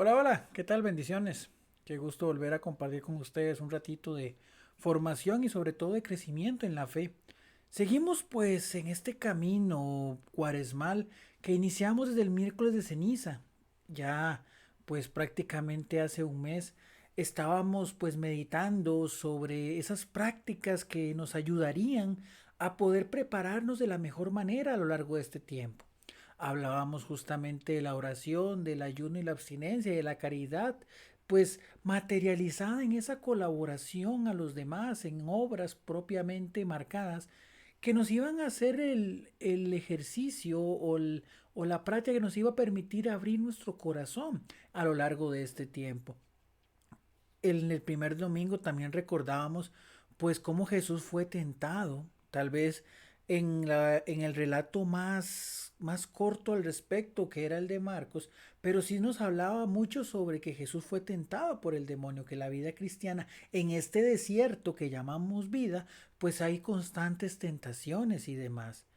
Hola, hola, ¿qué tal? Bendiciones. Qué gusto volver a compartir con ustedes un ratito de formación y sobre todo de crecimiento en la fe. Seguimos pues en este camino cuaresmal que iniciamos desde el miércoles de ceniza. Ya pues prácticamente hace un mes estábamos pues meditando sobre esas prácticas que nos ayudarían a poder prepararnos de la mejor manera a lo largo de este tiempo. Hablábamos justamente de la oración, del ayuno y la abstinencia y de la caridad, pues materializada en esa colaboración a los demás, en obras propiamente marcadas, que nos iban a hacer el ejercicio o la práctica que nos iba a permitir abrir nuestro corazón a lo largo de este tiempo. En el primer domingo también recordábamos pues cómo Jesús fue tentado, tal vez en el relato más corto al respecto, que era el de Marcos, pero sí nos hablaba mucho sobre que Jesús fue tentado por el demonio, que la vida cristiana en este desierto que llamamos vida, pues hay constantes tentaciones y demás.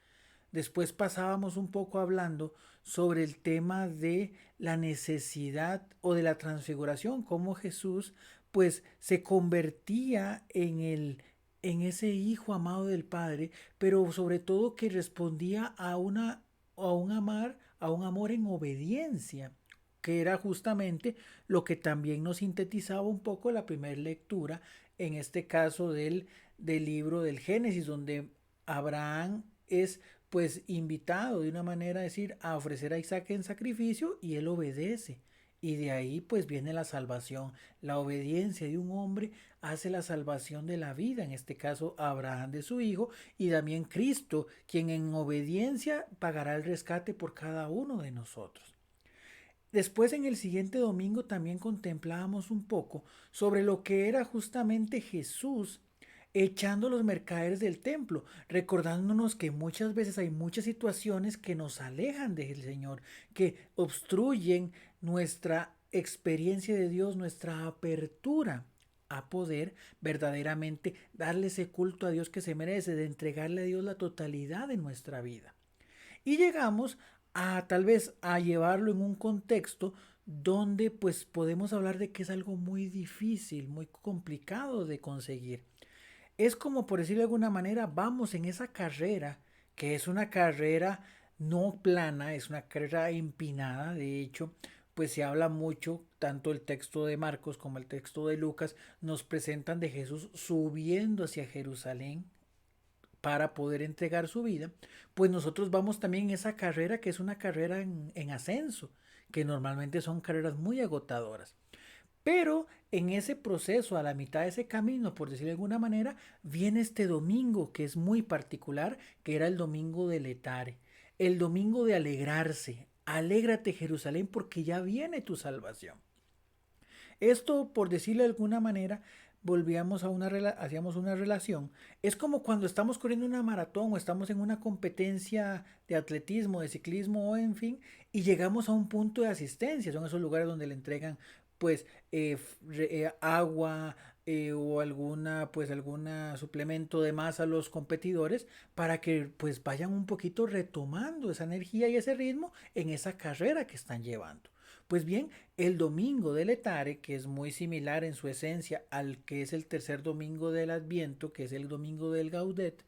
Después pasábamos un poco hablando sobre el tema de la necesidad o de la transfiguración, cómo Jesús pues se convertía en ese hijo amado del Padre, pero sobre todo que respondía a un amor en obediencia, que era justamente lo que también nos sintetizaba un poco la primera lectura, en este caso del libro del Génesis, donde Abraham es pues invitado de una manera a decir a ofrecer a Isaac en sacrificio y él obedece. Y de ahí pues viene la salvación. La obediencia de un hombre hace la salvación de la vida, en este caso Abraham de su hijo y también Cristo, quien en obediencia pagará el rescate por cada uno de nosotros. Después en el siguiente domingo también contemplábamos un poco sobre lo que era justamente Jesús echando los mercaderes del templo, recordándonos que muchas veces hay muchas situaciones que nos alejan del Señor, que obstruyen nuestra experiencia de Dios, nuestra apertura a poder verdaderamente darle ese culto a Dios que se merece, de entregarle a Dios la totalidad de nuestra vida. Y llegamos a tal vez a llevarlo en un contexto donde pues podemos hablar de que es algo muy difícil, muy complicado de conseguir. Es como por decirlo de alguna manera, vamos en esa carrera, que es una carrera no plana, es una carrera empinada, de hecho, pues se habla mucho, tanto el texto de Marcos como el texto de Lucas nos presentan de Jesús subiendo hacia Jerusalén, para poder entregar su vida, pues nosotros vamos también en esa carrera que es una carrera en ascenso, que normalmente son carreras muy agotadoras. Pero en ese proceso, a la mitad de ese camino, por decirlo de alguna manera, viene este domingo que es muy particular, que era el domingo de Letare, el domingo de alegrarse. Alégrate Jerusalén porque ya viene tu salvación. Esto, por decirlo de alguna manera, volvíamos a hacíamos una relación. Es como cuando estamos corriendo una maratón o estamos en una competencia de atletismo, de ciclismo o en fin, y llegamos a un punto de asistencia. Son esos lugares donde le entregan pues agua o alguna suplemento de más a los competidores para que pues vayan un poquito retomando esa energía y ese ritmo en esa carrera que están llevando. Pues bien, el domingo del Etare, que es muy similar en su esencia al que es el tercer domingo del Adviento, que es el domingo del Gaudet,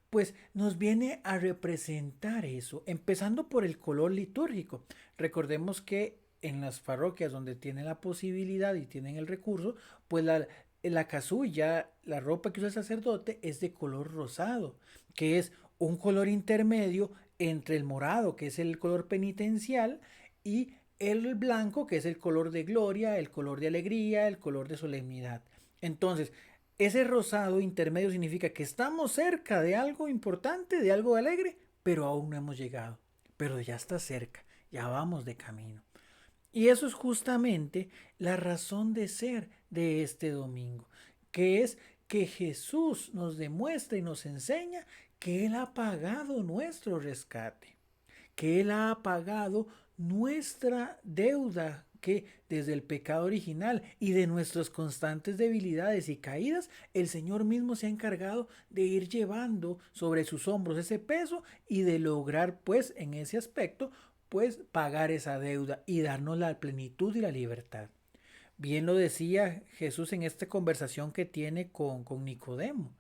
pues nos viene a representar eso, empezando por el color litúrgico. Recordemos que en las parroquias donde tienen la posibilidad y tienen el recurso, pues la casulla, la ropa que usa el sacerdote es de color rosado, que es un color intermedio entre el morado, que es el color penitencial, y el blanco, que es el color de gloria, el color de alegría, el color de solemnidad. Entonces, ese rosado intermedio significa que estamos cerca de algo importante, de algo alegre, pero aún no hemos llegado. Pero ya está cerca, ya vamos de camino. Y eso es justamente la razón de ser de este domingo, que es que Jesús nos demuestra y nos enseña que Él ha pagado nuestro rescate, que Él ha pagado nuestra deuda que desde el pecado original y de nuestras constantes debilidades y caídas, el Señor mismo se ha encargado de ir llevando sobre sus hombros ese peso y de lograr pues en ese aspecto pues pagar esa deuda y darnos la plenitud y la libertad. Bien lo decía Jesús en esta conversación que tiene con Nicodemo.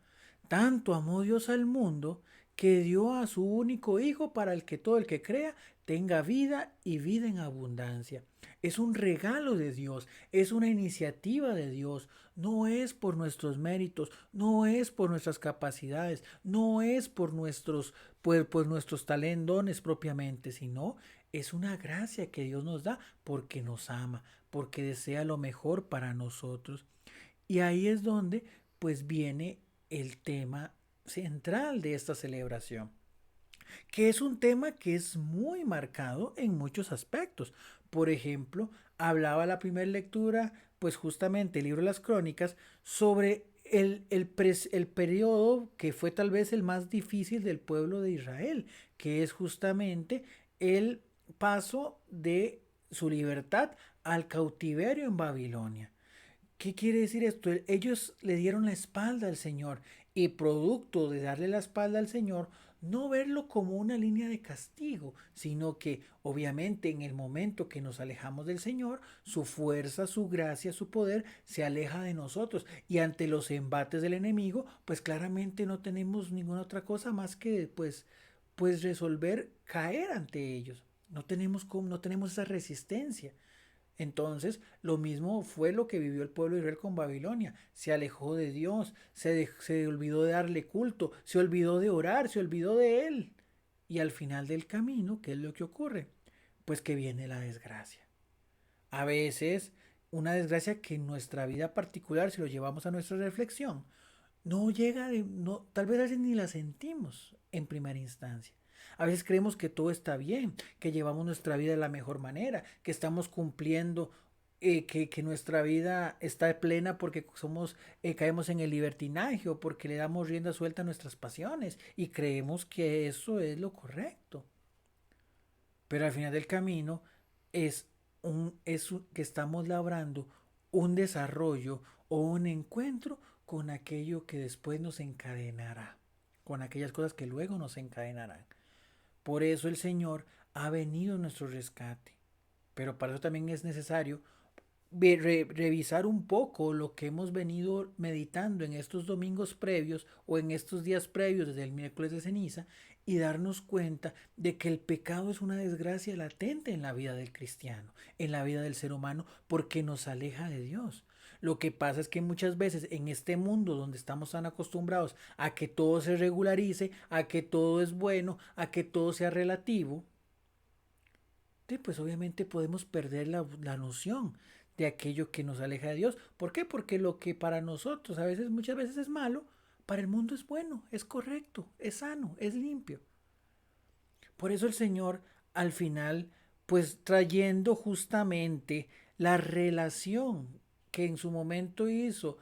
Tanto amó Dios al mundo que dio a su único Hijo para el que todo el que crea tenga vida y vida en abundancia. Es un regalo de Dios, es una iniciativa de Dios. No es por nuestros méritos, no es por nuestras capacidades, no es por nuestros talentones propiamente, sino es una gracia que Dios nos da porque nos ama, porque desea lo mejor para nosotros. Y ahí es donde pues viene el tema central de esta celebración, que es un tema que es muy marcado en muchos aspectos. Por ejemplo, hablaba la primera lectura, pues justamente el libro de las crónicas, sobre el periodo que fue tal vez el más difícil del pueblo de Israel, que es justamente el paso de su libertad al cautiverio en Babilonia. ¿Qué quiere decir esto? Ellos le dieron la espalda al Señor y producto de darle la espalda al Señor, no verlo como una línea de castigo, sino que obviamente en el momento que nos alejamos del Señor, su fuerza, su gracia, su poder se aleja de nosotros y ante los embates del enemigo, pues claramente no tenemos ninguna otra cosa más que pues resolver caer ante ellos. No tenemos esa resistencia. Entonces, lo mismo fue lo que vivió el pueblo de Israel con Babilonia. Se alejó de Dios, se olvidó de darle culto, se olvidó de orar, se olvidó de Él. Y al final del camino, ¿qué es lo que ocurre? Pues que viene la desgracia. A veces, una desgracia que en nuestra vida particular, si lo llevamos a nuestra reflexión, no llega, no, tal vez a veces ni la sentimos en primera instancia. A veces creemos que todo está bien, que llevamos nuestra vida de la mejor manera, que estamos cumpliendo, que nuestra vida está plena porque caemos en el libertinaje o porque le damos rienda suelta a nuestras pasiones y creemos que eso es lo correcto. Pero al final del camino es que estamos labrando un desarrollo o un encuentro con aquello que después nos encadenará, con aquellas cosas que luego nos encadenarán. Por eso el Señor ha venido en nuestro rescate. Pero para eso también es necesario revisar un poco lo que hemos venido meditando en estos domingos previos o en estos días previos desde el miércoles de ceniza y darnos cuenta de que el pecado es una desgracia latente en la vida del cristiano, en la vida del ser humano, porque nos aleja de Dios. Lo que pasa es que muchas veces en este mundo donde estamos tan acostumbrados a que todo se regularice, a que todo es bueno, a que todo sea relativo, pues obviamente podemos perder la noción de aquello que nos aleja de Dios. ¿Por qué? Porque lo que para nosotros a veces, muchas veces es malo, para el mundo es bueno, es correcto, es sano, es limpio. Por eso el Señor al final, pues trayendo justamente la relación que en su momento hizo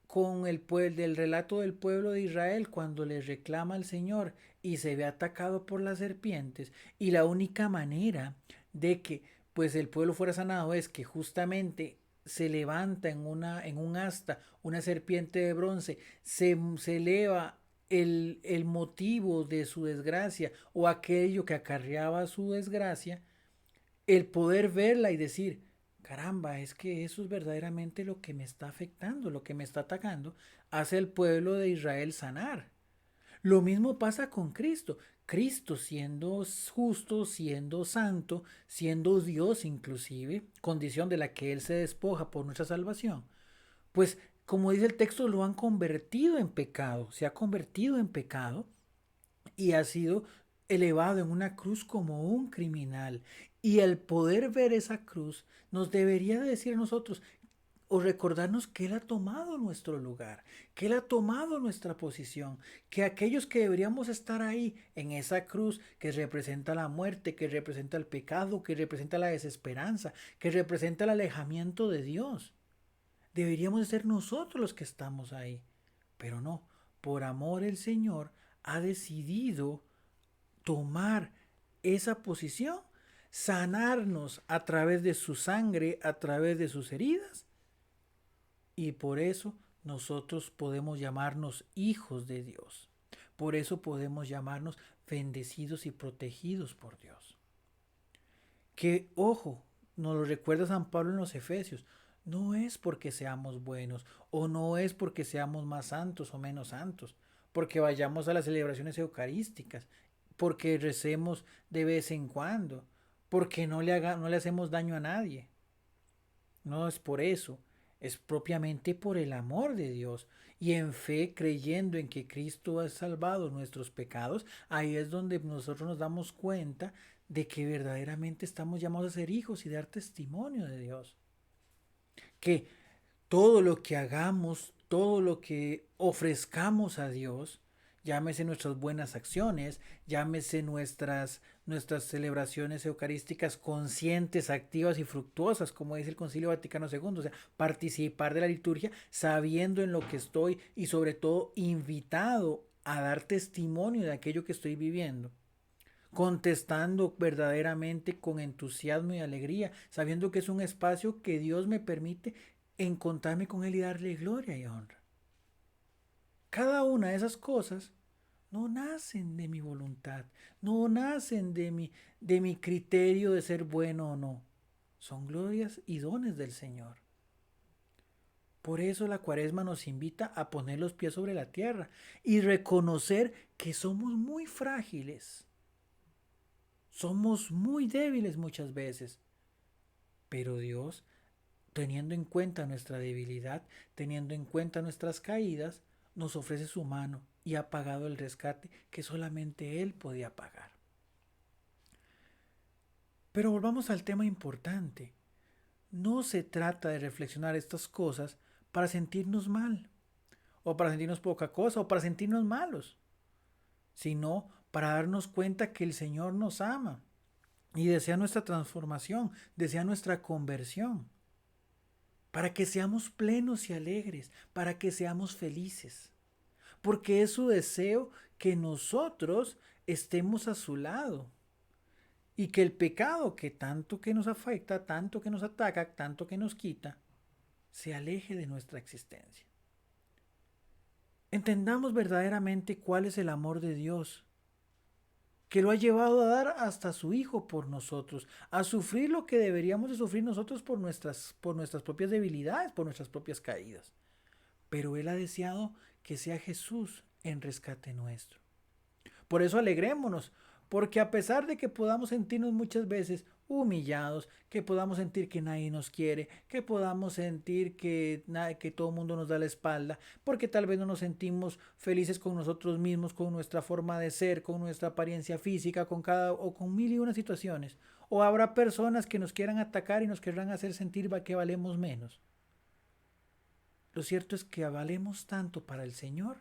con del relato del pueblo de Israel cuando le reclama al Señor y se ve atacado por las serpientes y la única manera de que pues el pueblo fuera sanado es que justamente se levanta en un asta una serpiente de bronce, se eleva el motivo de su desgracia o aquello que acarreaba su desgracia, el poder verla y decir, caramba, es que eso es verdaderamente lo que me está afectando, lo que me está atacando, hace al pueblo de Israel sanar. Lo mismo pasa con Cristo. Cristo siendo justo, siendo santo, siendo Dios inclusive, condición de la que Él se despoja por nuestra salvación, pues como dice el texto, lo han convertido en pecado, se ha convertido en pecado y ha sido elevado en una cruz como un criminal. Y el poder ver esa cruz nos debería decir a nosotros o recordarnos que Él ha tomado nuestro lugar, que Él ha tomado nuestra posición, que aquellos que deberíamos estar ahí en esa cruz que representa la muerte, que representa el pecado, que representa la desesperanza, que representa el alejamiento de Dios, deberíamos ser nosotros los que estamos ahí. Pero no, por amor el Señor ha decidido tomar esa posición, sanarnos a través de su sangre, a través de sus heridas, y por eso nosotros podemos llamarnos hijos de Dios. Por eso podemos llamarnos bendecidos y protegidos por Dios. Que, ojo, nos lo recuerda San Pablo en los Efesios, no es porque seamos buenos o no es porque seamos más santos o menos santos, porque vayamos a las celebraciones eucarísticas, porque recemos de vez en cuando, porque no le hacemos daño a nadie. No es por eso, es propiamente por el amor de Dios y en fe creyendo en que Cristo ha salvado nuestros pecados. Ahí es donde nosotros nos damos cuenta de que verdaderamente estamos llamados a ser hijos y dar testimonio de Dios. Que todo lo que hagamos, todo lo que ofrezcamos a Dios, llámese nuestras buenas acciones, llámese nuestras celebraciones eucarísticas conscientes, activas y fructuosas, como dice el Concilio Vaticano II, o sea, participar de la liturgia sabiendo en lo que estoy y sobre todo invitado a dar testimonio de aquello que estoy viviendo, contestando verdaderamente con entusiasmo y alegría, sabiendo que es un espacio que Dios me permite encontrarme con Él y darle gloria y honra. Cada una de esas cosas no nacen de mi voluntad, no nacen de mi criterio de ser bueno o no. Son glorias y dones del Señor. Por eso la Cuaresma nos invita a poner los pies sobre la tierra y reconocer que somos muy frágiles. Somos muy débiles muchas veces, pero Dios, teniendo en cuenta nuestra debilidad, teniendo en cuenta nuestras caídas, nos ofrece su mano y ha pagado el rescate que solamente Él podía pagar. Pero volvamos al tema importante. No se trata de reflexionar estas cosas para sentirnos mal, o para sentirnos poca cosa, o para sentirnos malos, sino para darnos cuenta que el Señor nos ama y desea nuestra transformación, desea nuestra conversión, para que seamos plenos y alegres, para que seamos felices, porque es su deseo que nosotros estemos a su lado y que el pecado que tanto que nos afecta, tanto que nos ataca, tanto que nos quita, se aleje de nuestra existencia. Entendamos verdaderamente cuál es el amor de Dios, que lo ha llevado a dar hasta su Hijo por nosotros, a sufrir lo que deberíamos de sufrir nosotros por nuestras propias debilidades, por nuestras propias caídas. Pero Él ha deseado que sea Jesús en rescate nuestro. Por eso alegrémonos, porque a pesar de que podamos sentirnos muchas veces humillados, que podamos sentir que nadie nos quiere, que podamos sentir que todo el mundo nos da la espalda, porque tal vez no nos sentimos felices con nosotros mismos, con nuestra forma de ser, con nuestra apariencia física, o con mil y una situaciones. O habrá personas que nos quieran atacar y nos querrán hacer sentir que valemos menos. Lo cierto es que valemos tanto para el Señor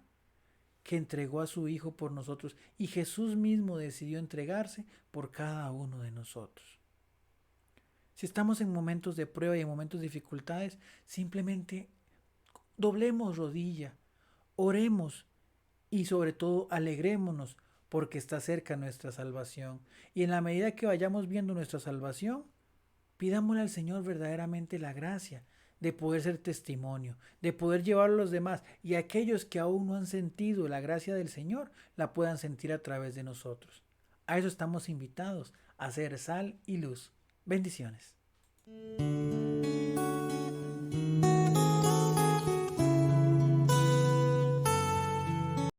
que entregó a su Hijo por nosotros y Jesús mismo decidió entregarse por cada uno de nosotros. Si estamos en momentos de prueba y en momentos de dificultades, simplemente doblemos rodilla, oremos y sobre todo alegrémonos porque está cerca nuestra salvación. Y en la medida que vayamos viendo nuestra salvación, pidámosle al Señor verdaderamente la gracia de poder ser testimonio, de poder llevarlo a los demás y aquellos que aún no han sentido la gracia del Señor la puedan sentir a través de nosotros. A eso estamos invitados, a ser sal y luz. Bendiciones.